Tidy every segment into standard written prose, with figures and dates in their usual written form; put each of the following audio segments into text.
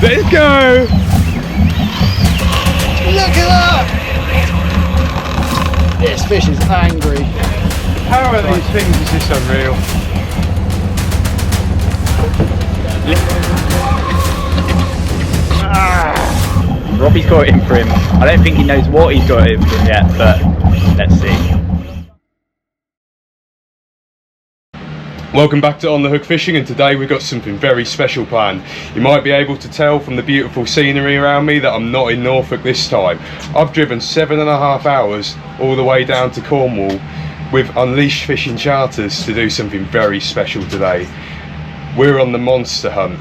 Let's go! Look at that! This fish is angry. How are these things? Is this unreal? Robbie's got it in for him. I don't think he knows what he's got it in for him yet, but let's see. Welcome back to On the Hook Fishing, and today we've got something very special planned. You might be able to tell from the beautiful scenery around me that I'm not in Norfolk this time. I've driven 7.5 hours all the way down to Cornwall with Unleashed Fishing Charters to do something very special today. We're on the monster hunt,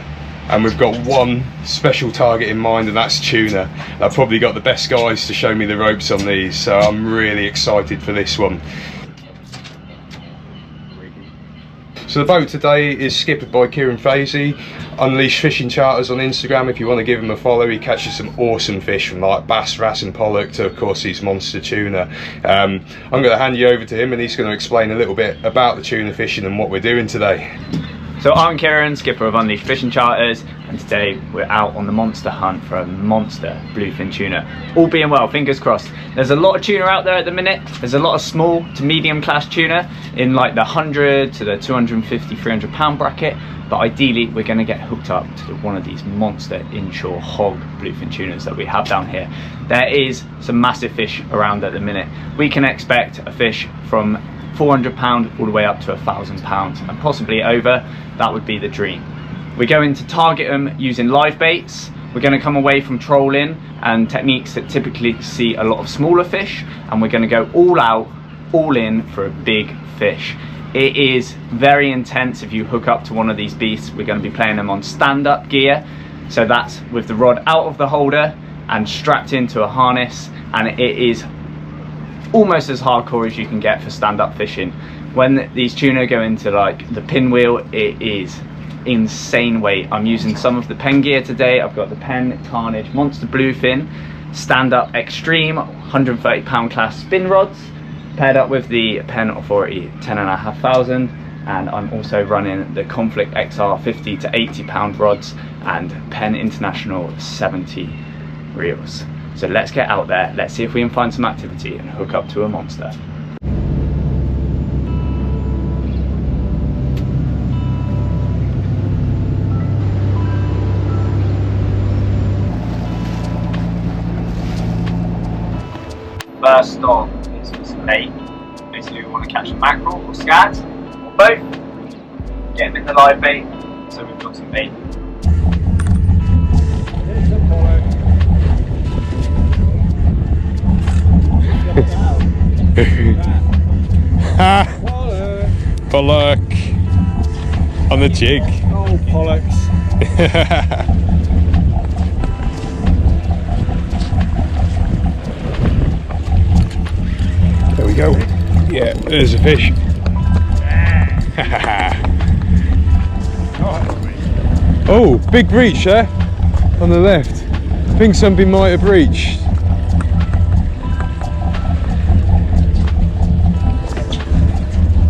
and we've got one special target in mind, and that's tuna. I've probably got the best guys to show me the ropes on these, so I'm really excited for this one. So the boat today is skippered by Kieren Faisey, Unleashed Fishing Charters on Instagram if you want to give him a follow. He catches some awesome fish from like bass, wrasse and pollock to of course these monster tuna. I'm going to hand you over to him and he's going to explain a little bit about the tuna fishing and what we're doing today. So I'm Kieran, skipper of Unleashed Fishing Charters, and today we're out on the monster hunt for a monster bluefin tuna. All being well, fingers crossed. There's a lot of tuna out there at the minute. There's a lot of small to medium class tuna in like the 100 to the 250, 300 pound bracket. But ideally, we're going to get hooked up to one of these monster inshore hog bluefin tunas that we have down here. There is some massive fish around at the minute. We can expect a fish from £400 all the way up to £1,000 and possibly over. That would be the dream. We're going to target them using live baits. We're going to come away from trolling and techniques that typically see a lot of smaller fish, and we're going to go all out, all in for a big fish. It is very intense. If you hook up to one of these beasts, we're going to be playing them on stand-up gear, so that's with the rod out of the holder and strapped into a harness, and it is almost as hardcore as you can get for stand-up fishing. When these tuna go into like the pinwheel, it is insane weight. I'm using some of the Penn gear today. I've got the Penn Carnage Monster Bluefin stand-up extreme 130 pound class spin rods paired up with the Penn Authority 10,500, and I'm also running the Conflict XR 50 to 80 pound rods and Penn International 70 reels. So let's get out there, let's see if we can find some activity and hook up to a monster. First stop is for some bait. Basically we want to catch a mackerel or scads or both. Get them in the live bait, so we've got some bait. Pollock on the jig. Oh, pollocks. There we go. Yeah, there's a fish. Oh, big breach there on the left. I think something might have breached.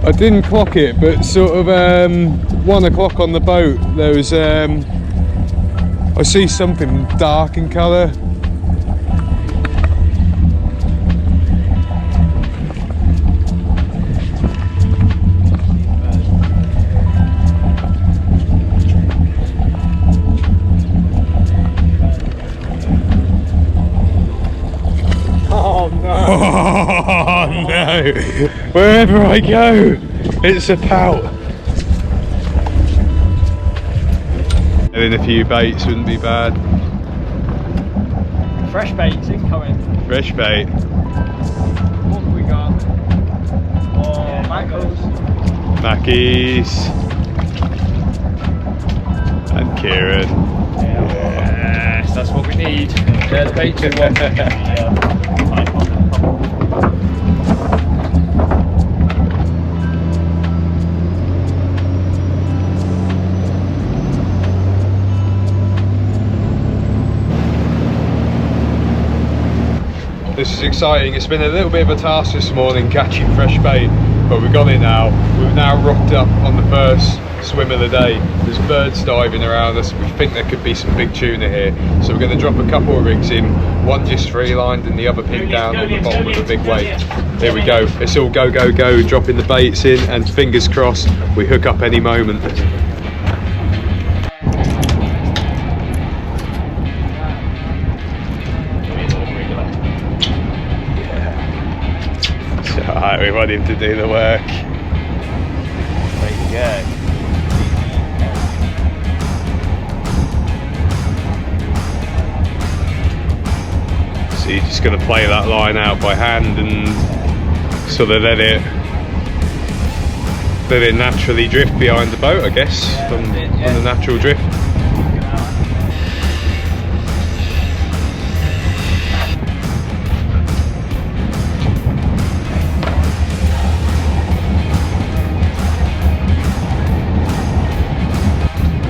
I didn't clock it, but sort of 1 o'clock on the boat there was I see something dark in colour. Oh no! Oh no! Wherever I go, it's a pout. Having a few baits wouldn't be bad. Fresh baits incoming. Fresh bait. What have we got? Oh, mackerels. Mackies. And Kieran. Yes, that's what we need. Yeah, the bait too long. This is exciting. It's been a little bit of a task this morning catching fresh bait, but we've got it now. We've now rocked up on the first swim of the day. There's birds diving around us. We think there could be some big tuna here, so we're going to drop a couple of rigs in, one just free lined and the other pinned down on the bottom of a big wave. Here we go, it's all go go go, dropping the baits in, and fingers crossed we hook up any moment. Alright, we want him to do the work. There you go. So you're just going to play that line out by hand and sort of let it naturally drift behind the boat, I guess, from the natural drift.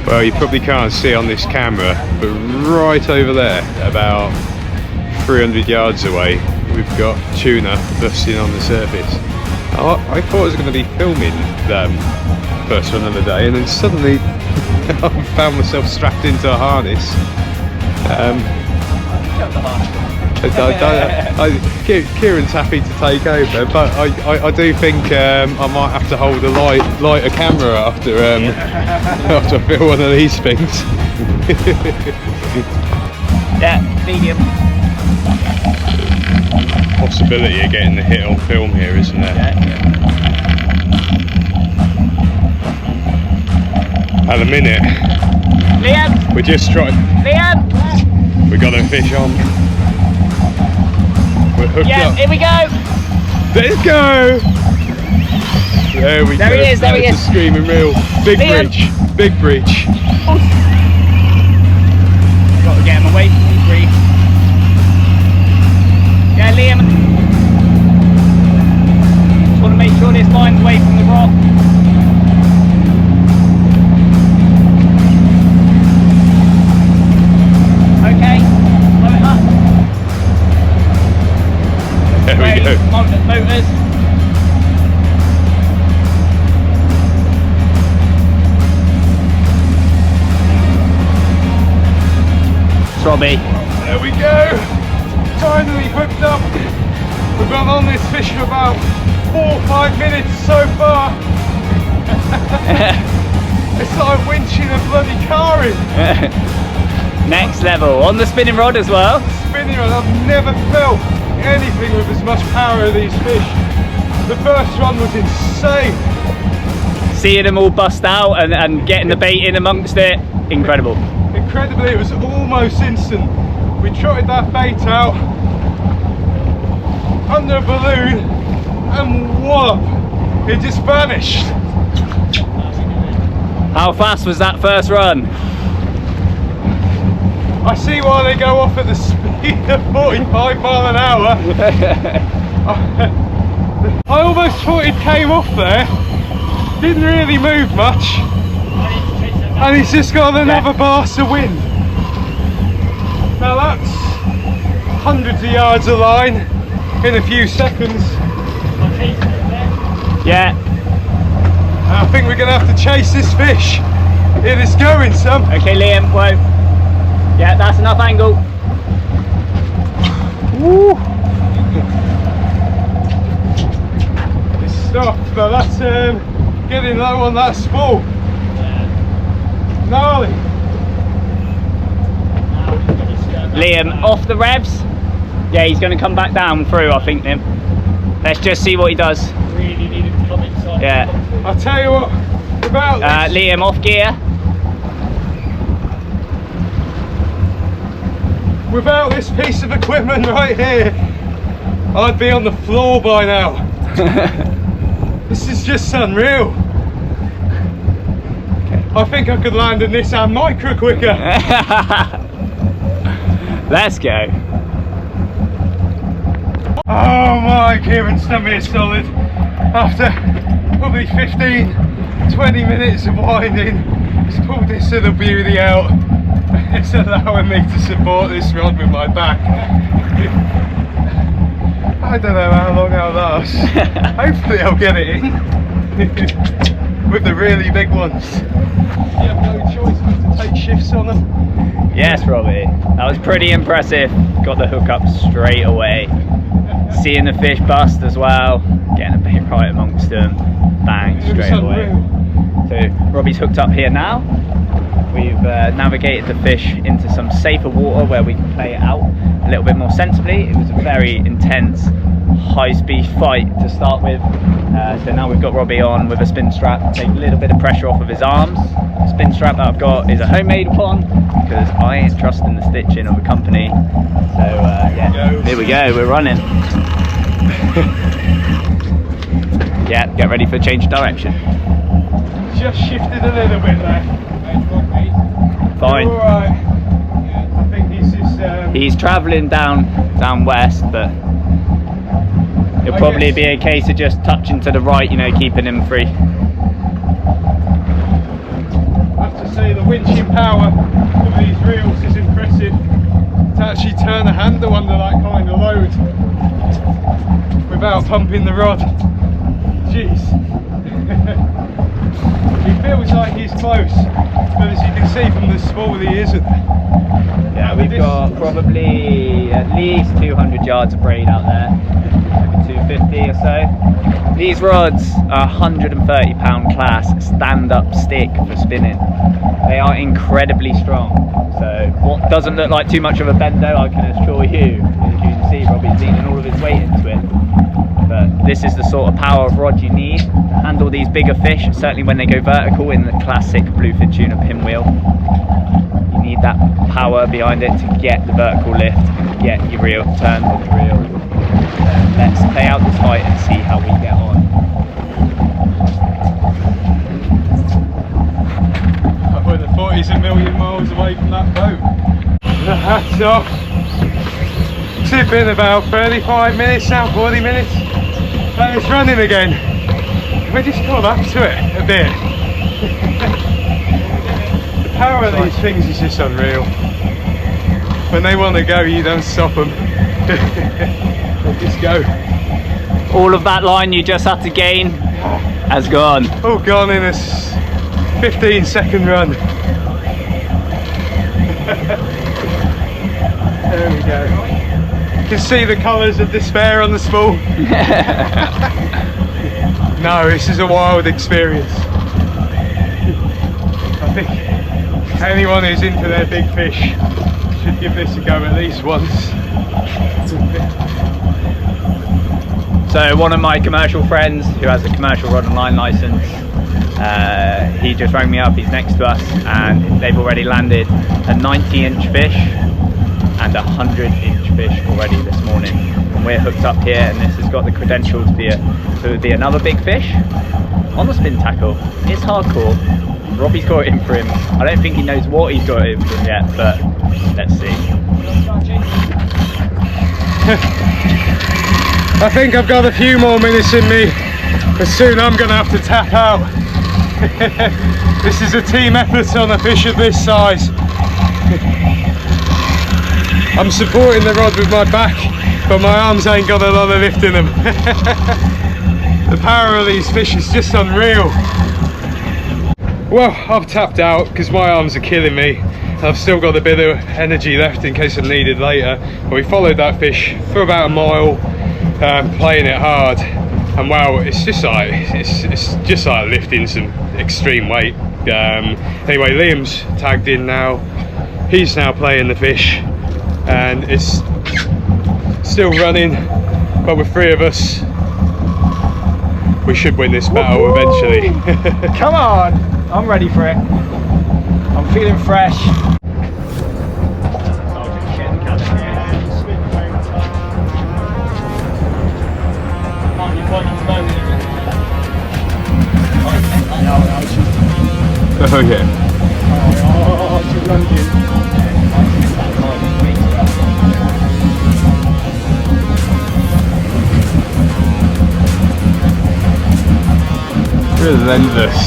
Well, you probably can't see on this camera, but right over there, about 300 yards away, we've got tuna busting on the surface. I thought I was going to be filming first one of the day, and then suddenly I found myself strapped into a harness. Kieran's happy to take over, but I do think I might have to hold a lighter camera after after I film one of these things. Yeah, medium. Possibility of getting the hit on film here, isn't there? Yeah. At the minute, Liam! we're just trying. Liam! We got a fish on. We're hooked Yeah, up. here we go! Let's go! There we go. There he is, there he That's is. a screaming reel. Big Liam. bridge. Big bridge. Got to get him away from the reef. Yeah, Liam. Just want to make sure this line's away from the rock. Okay, blow it up. There we go. Motors. It's Robbie. There we go. Finally hooked up. We've been on this fish for about 4 or 5 minutes so far. It's like winching a bloody car in. Next level. On the spinning rod as well. Spinning rod, I've never felt anything with as much power as these fish. The first one was insane. Seeing them all bust out and getting the bait in amongst it, incredible. Incredibly, it was almost instant. We trotted that bait out under a balloon and wallop, it just vanished. How fast was that first run? I see why they go off at the speed of 45 mile an hour. I almost thought it came off there, didn't really move much, and he's just got another blast of wind. Now that's hundreds of yards of line in a few seconds. Yeah. I think we're going to have to chase this fish. It is going some. Okay, Liam, whoa. Yeah, that's enough angle. Woo. It's stopped, but that's getting low on that spool. Gnarly. Liam, off the revs. Yeah, he's going to come back down through, I think, Liam. Let's just see what he does. Really needed to come inside. Yeah. I'll tell you what, about this. Liam, off gear. Without this piece of equipment right here, I'd be on the floor by now. This is just unreal. I think I could land a Nissan Micra quicker. Let's go. Oh my, Kieran's done me a solid. After probably 15-20 minutes of winding, he's pulled this little beauty out. It's allowing me to support this rod with my back. I don't know how long I'll last. Hopefully I'll get it in. with the really big ones. You have no choice but to take shifts on them. Yes, Robbie, that was pretty impressive. Got the hook up straight away. Seeing the fish bust as well, getting a bait right amongst them, bang, straight away. So Robbie's hooked up here now. We've navigated the fish into some safer water where we can play it out a little bit more sensibly. It was a very intense, high-speed fight to start with. So now we've got Robbie on with a spin strap, take a little bit of pressure off of his arms. The spin strap that I've got is a homemade one because I ain't trusting the stitching of a company. So yeah, here we go, we're running. Yeah, get ready for change of direction. Just shifted a little bit there. Fine. Alright. I think he's just... He's travelling down west, but it'll probably be a case of just touching to the right, you know, keeping him free. I have to say the winching power of these reels is impressive. To actually turn a handle under that kind of load without pumping the rod. Jeez. He feels like he's close, but as you can see from the spool he isn't. Yeah, we've got probably at least 200 yards of braid out there, maybe 250 or so. These rods are 130 pound class stand-up stick for spinning. They are incredibly strong. So what doesn't look like too much of a bendo, I can assure you, as you can see, Robbie's leaning all of his weight into it. But this is the sort of power of rod you need to handle these bigger fish, certainly when they go vertical in the classic bluefin tuna pinwheel. You need that power behind it to get the vertical lift and get your reel turned with the reel. Let's play out this fight and see how we get on. I would have thought he's a million miles away from that boat. The hat's off. It's been about 35 minutes now, 40 minutes. And it's running again. We just got up to it a bit. The power of these things is just unreal. When they want to go, you don't stop them. They just go. All of that line you just had to gain has gone. All gone in a 15-second run. There we go. You can see the colours of despair on the spool. No, this is a wild experience. I think anyone who's into their big fish should give this a go at least once. So one of my commercial friends who has a commercial rod and line license, he just rang me up, he's next to us, and they've already landed a 90-inch fish and a 100-inch fish already this morning. And we're hooked up here, and this has got the credential to be another big fish on the spin tackle. It's hardcore. Robbie's got it in for him. I don't think he knows what he's got it in for him yet, but let's see. I think I've got a few more minutes in me, but soon I'm going to have to tap out. This is a team effort on a fish of this size. I'm supporting the rod with my back, but my arms ain't got a lot of lift in them. The power of these fish is just unreal. Well, I've tapped out because my arms are killing me. I've still got a bit of energy left in case I'm needed later. But we followed that fish for about a mile, playing it hard, and wow, it's just like lifting some extreme weight. Anyway, Liam's tagged in now. He's now playing the fish, and it's still running. But with three of us, we should win this battle eventually. Come on, I'm ready for it. I'm feeling fresh. Oh yeah. Oh, she's lunging. Relentless.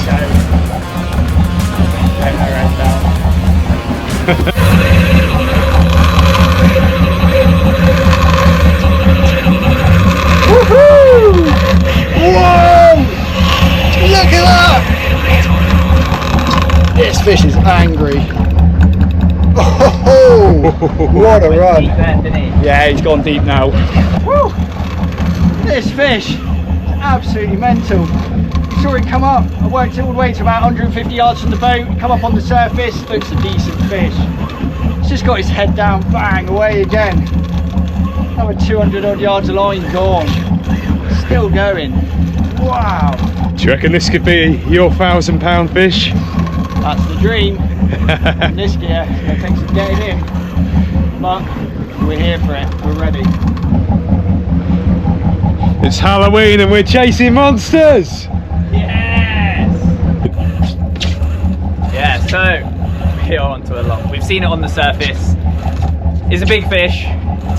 Woohoo! Whoa! Look at that! This fish is angry. Oh, what a run. Deep end, didn't he? Yeah, he's gone deep now. Woo! This fish is absolutely mental. Saw it come up. I worked it all the way to about 150 yards from the boat, come up on the surface, looks a decent fish. He's just got his head down, bang, away again. Another 200 odd yards of line gone. Still going. Wow. Do you reckon this could be your £1,000 fish? That's the dream. In this gear, it's going to take some getting in. But we're here for it, we're ready. It's Halloween and we're chasing monsters! Yes! Yeah, so we're onto a lot. We've seen it on the surface. It's a big fish.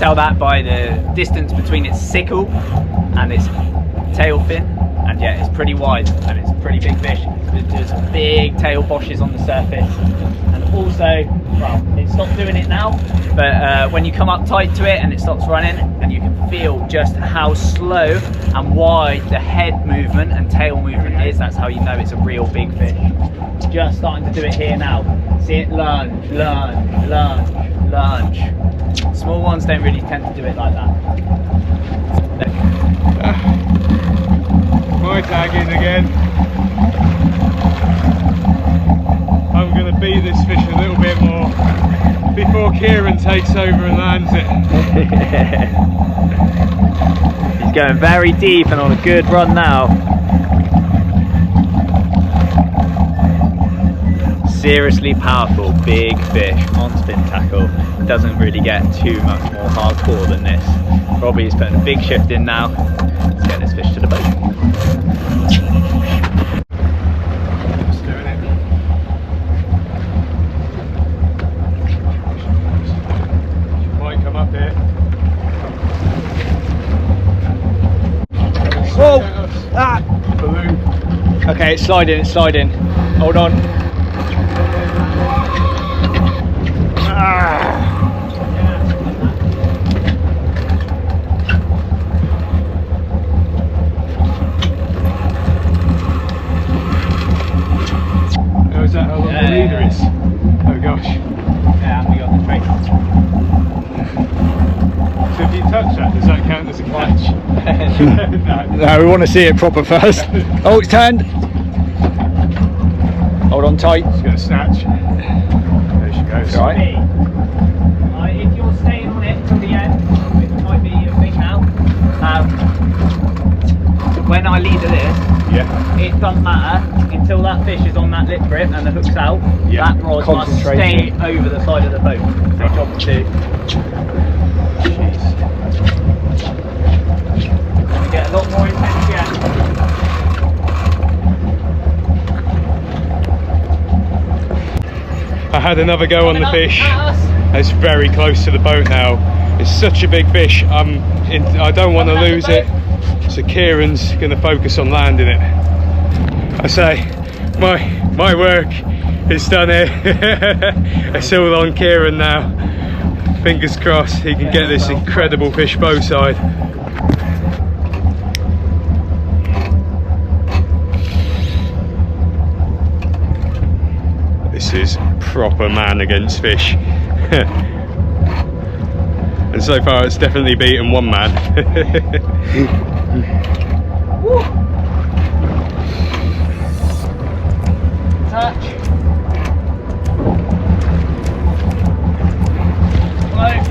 Tell that by the distance between its sickle and its tail fin. And yeah, it's pretty wide and it's a pretty big fish. There's big tail boshes on the surface. And also, well, it stopped doing it now, but when you come up tight to it and it stops running, and you can feel just how slow and wide the head movement and tail movement is, that's how you know it's a real big fish. Just starting to do it here now. See it lunge, lunge, lunge, lunge. Small ones don't really tend to do it like that. My tag in again. I'm going to beat this fish a little bit more before Kieran takes over and lands it. He's going very deep and on a good run now. Seriously powerful, big fish on spin tackle. Doesn't really get too much more hardcore than this. Robbie's putting a big shift in now. Let's get this fish to the boat. Just doing it. Might come up here. Whoa! Ah! Balloon. Okay, it's sliding, it's sliding. Hold on. Ah. Oh, is that how long the leader is? Oh gosh. Yeah, and we got the trace. So if you touch that, does that count as a catch? No, we want to see it proper first. Oh, it's turned. Hold on tight. She's going to snatch. There she goes. All right. If you're staying on it till the end, which might be a thing now, when I leader this, Yeah. it doesn't matter until that fish is on that lip grip and the hook's out. Yeah. That rod must stay Concentration. over the side of the boat. Big job to do. Gonna get a lot more intense yet. I had another go on the Coming up fish. at us. It's very close to the boat now. It's such a big fish. I don't want to lose it. So Kieran's going to focus on landing it. I say, my work is done here. It's all on Kieran now. Fingers crossed he can get this incredible fish bow side. This is proper man against fish. And so far it's definitely beaten one man. Touch. Float.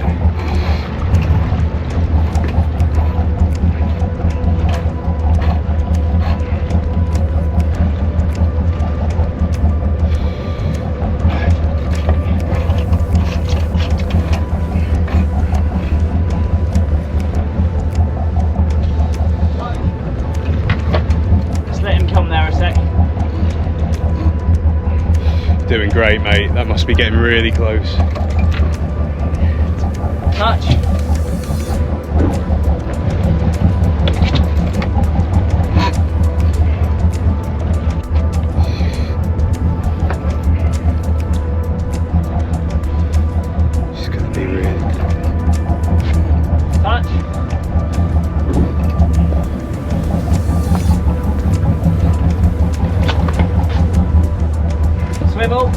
Just let him come there a sec. Doing great, mate. That must be getting really close. Touch. It's gonna be really good. Touch. Swivel.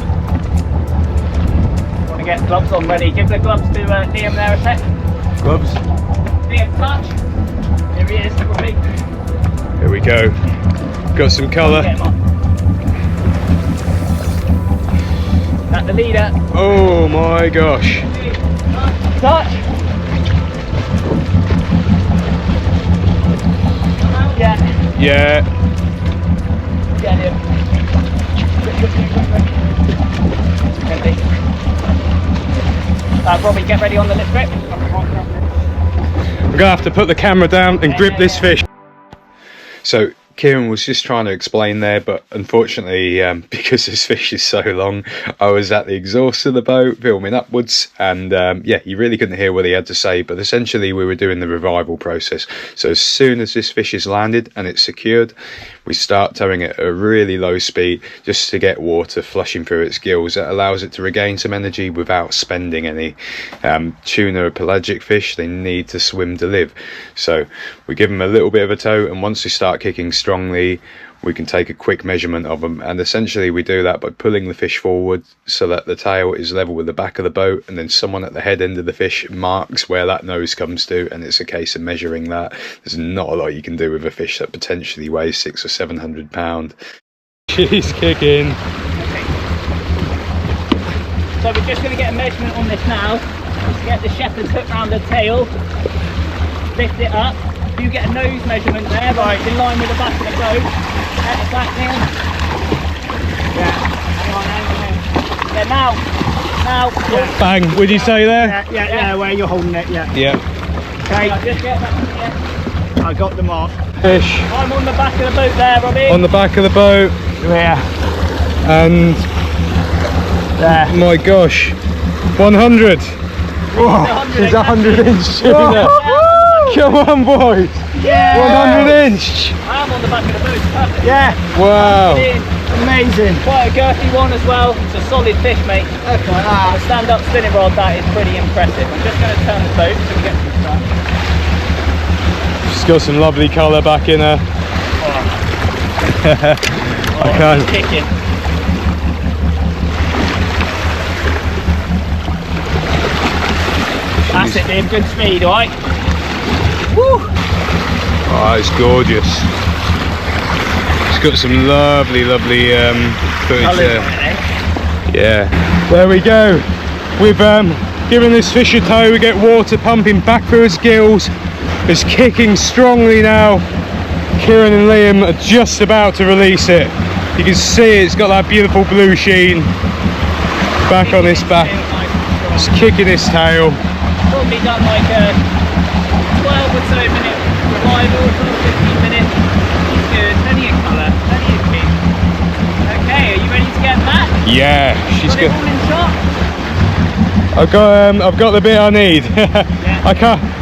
gonna get gloves on ready. Give the gloves to Liam there a sec. Gloves. Liam, touch. Here he is, Robbie. Here we go. Got some colour. Get him on. That's the leader. Oh my gosh. Touch. Yeah. Yeah. Get him. Robbie, get ready on the lip grip. I'm gonna have to put the camera down and grip this fish. So Kieran was just trying to explain there, but unfortunately, because this fish is so long, I was at the exhaust of the boat filming upwards, and yeah, you really couldn't hear what he had to say. But essentially, we were doing the revival process. So as soon as this fish is landed and it's secured, we start towing it at a really low speed just to get water flushing through its gills. That allows it to regain some energy without spending any. Tuna are pelagic fish, they need to swim to live. So we give them a little bit of a tow, and once they start kicking strongly, we can take a quick measurement of them, and essentially we do that by pulling the fish forward so that the tail is level with the back of the boat, and then someone at the head end of the fish marks where that nose comes to, and it's a case of measuring that. There's not a lot you can do with a fish that potentially weighs 600 or 700 pounds. She's kicking. So we're just going to get a measurement on this now. Just get the shepherd's hook around the tail, lift it up. You get a nose measurement there, right, in line with the back of the boat. At the back now. Yeah, hang on. Yeah, now. Yeah. Bang, would you say there? Yeah, where you're holding it, yeah. Yeah. Okay, Just get that from here. I got the mark. Fish I'm on the back of the boat there, Robbie. on the back of the boat, Yeah. and There. my gosh, 100. Whoa. She's 100-inch tuna. Come on, boys. Yeah. 100-inch. I'm on the back of the boat, perfect. Yeah. Wow. Amazing. Quite a girthy one as well. It's a solid fish, mate. Okay. A stand-up spinning rod, that is pretty impressive. I'm just going to turn the boat so we get some sun. She's got some lovely colour back in her. I can't. She's kicking. That's it, Liam. Good speed, alright? Woo! Oh, it's gorgeous. It's got some lovely footage there. Yeah. There we go. We've given this fish a tow. We get water pumping back through its gills. It's kicking strongly now. Kieran and Liam are just about to release it. You can see it's got that beautiful blue sheen back on its back. It's kicking its tail. Probably done like a 12 or so minute revival, 12-15 minutes. He's good, plenty of colour, plenty of kick. Okay, are you ready to get back? Yeah, she's Got it good. all in shot? I've got the bit I need. Yeah. I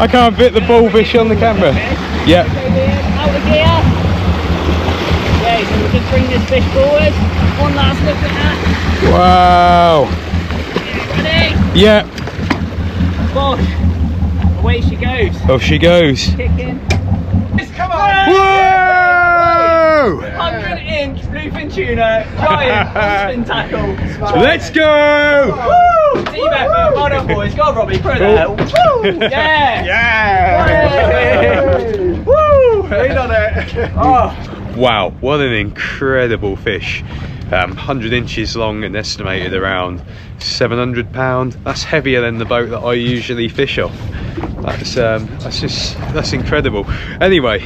can't fit the bullfish on the camera. Okay. Yep. Okay, Liam, out of gear. Okay, so we'll just bring this fish forward. One last look at that. Wow. Ready? Yep. Bosh. Away she goes. Off she goes. Kicking. Come on! Whoa! 100-inch Blue Fin Tuna, giant spin tackle. Let's go! Woo! Team effort, well done boys. Go on, Robbie, put it there. Woo! Yeah! Yeah. Woo! Lean on it. Oh. Wow, what an incredible fish. 100 inches long and estimated around 700 pounds. That's heavier than the boat that I usually fish off. That's incredible. Anyway,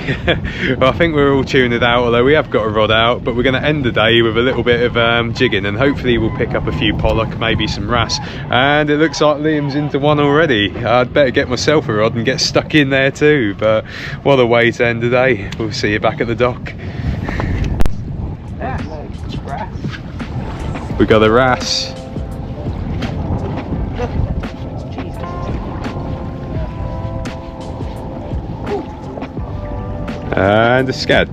I think we're all tuned out, although we have got a rod out, but we're going to end the day with a little bit of jigging, and hopefully we'll pick up a few pollock, maybe some wrasse, and it looks like Liam's into one already. I'd better get myself a rod and get stuck in there too, but what a way to end the day. We'll see you back at the dock. We got a wrasse. And a scad.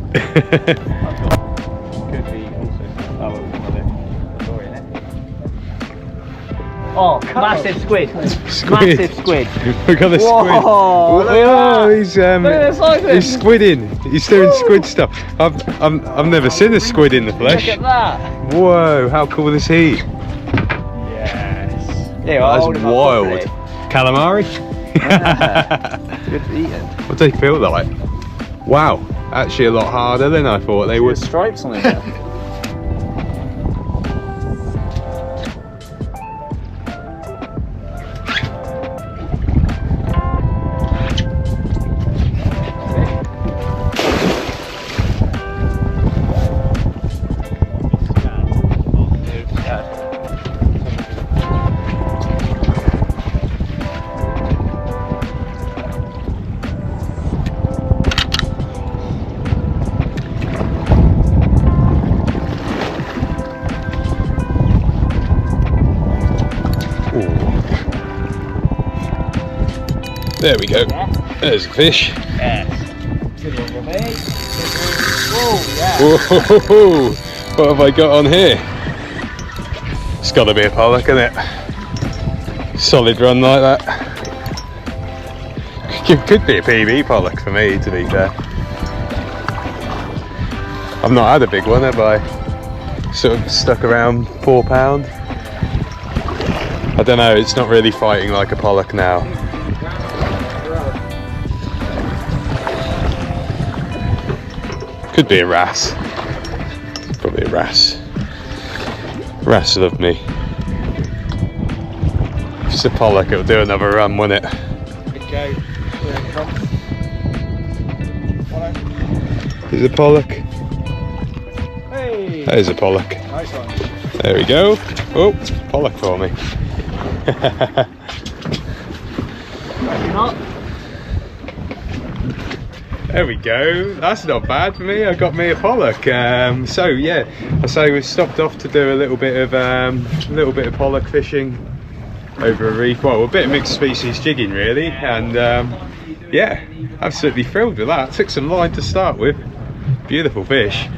Oh, massive squid. Squid. Massive squid. We got the squid. Whoa, look at Oh, that. he's Look at the size of him. he's squidding. He's doing squid stuff. I've never seen a squid in the flesh. Look at that. Whoa, how cool is he? Yes. Yeah, That is wild. Calamari? Good eating. What do they feel like? Wow, actually a lot harder than I thought they would. Stripes on it. There we go. There's a fish. Yes. Good one, Robbie. Whoa, yeah. Whoa, what have I got on here? It's got to be a pollock, isn't it? Solid run like that. Could be a PB pollock for me, to be fair. I've not had a big one, have I? Sort of stuck around £4. I don't know, it's not really fighting like a pollock now. Could be a wrasse. Probably a wrasse. Wrasse love me. If it's a pollock, it'll do another run, won't it? Good go. Here it comes. Is it a pollock? Hey. That is a pollock. Nice one. There we go. Oh, pollock for me. Not. There we go. That's not bad for me. I got me a pollock. So yeah, I say we stopped off to do a little bit of pollock fishing over a reef. Well, a bit of mixed species jigging really, and yeah, absolutely thrilled with that. Took some line to start with. Beautiful fish.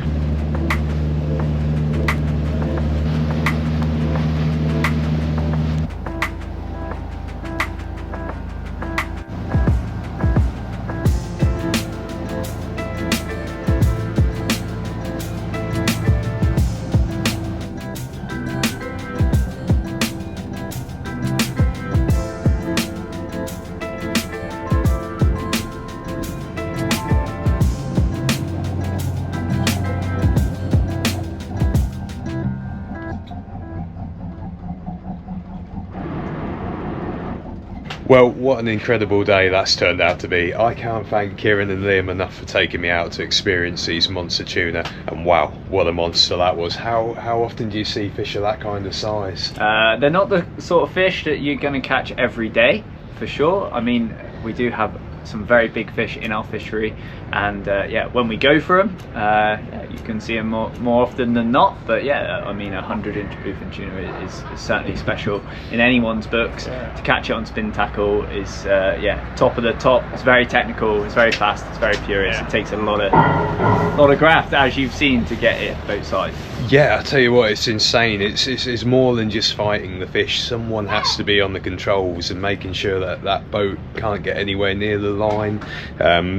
Well, what an incredible day that's turned out to be. I can't thank Kieran and Liam enough for taking me out to experience these monster tuna, and wow, what a monster that was. How often do you see fish of that kind of size? They're not the sort of fish that you're going to catch every day, for sure. I mean, we do have some very big fish in our fishery, and yeah, when we go for them, yeah, you can see them more often than not. But yeah, I mean, 100-inch Blue Fin Tuna is certainly special in anyone's books. Yeah. To catch it on spin tackle is yeah, top of the top. It's very technical, it's very fast, it's very furious. Yeah. It takes a lot of graft, as you've seen, to get it both sides. Yeah, I tell you what, it's insane. It's more than just fighting the fish. Someone has to be on the controls and making sure that that boat can't get anywhere near the line.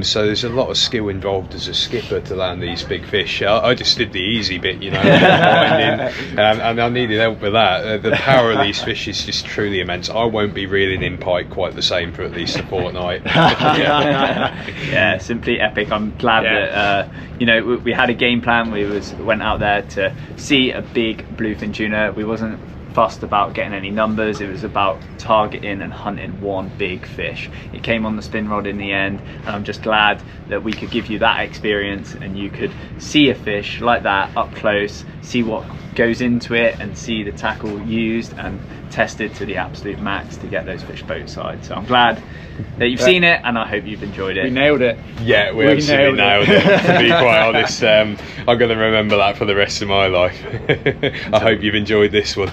So there's a lot of skill involved as a skipper to land these big fish. I just did the easy bit, you know, and I needed help with that. The power of these fish is just truly immense. I won't be reeling in pike quite the same for at least a fortnight. Yeah, simply epic. I'm glad that you know, we had a game plan. We went out there to see a big bluefin tuna. We wasn't fussed about getting any numbers. It was about targeting and hunting one big fish. It came on the spin rod in the end, and I'm just glad that we could give you that experience and you could see a fish like that up close, see what goes into it, and see the tackle used and tested to the absolute max to get those fish both sides. So I'm glad that you've seen it, and I hope you've enjoyed it. We nailed it. Yeah, we absolutely nailed it. To be quite honest, I'm going to remember that for the rest of my life. I hope you've enjoyed this one.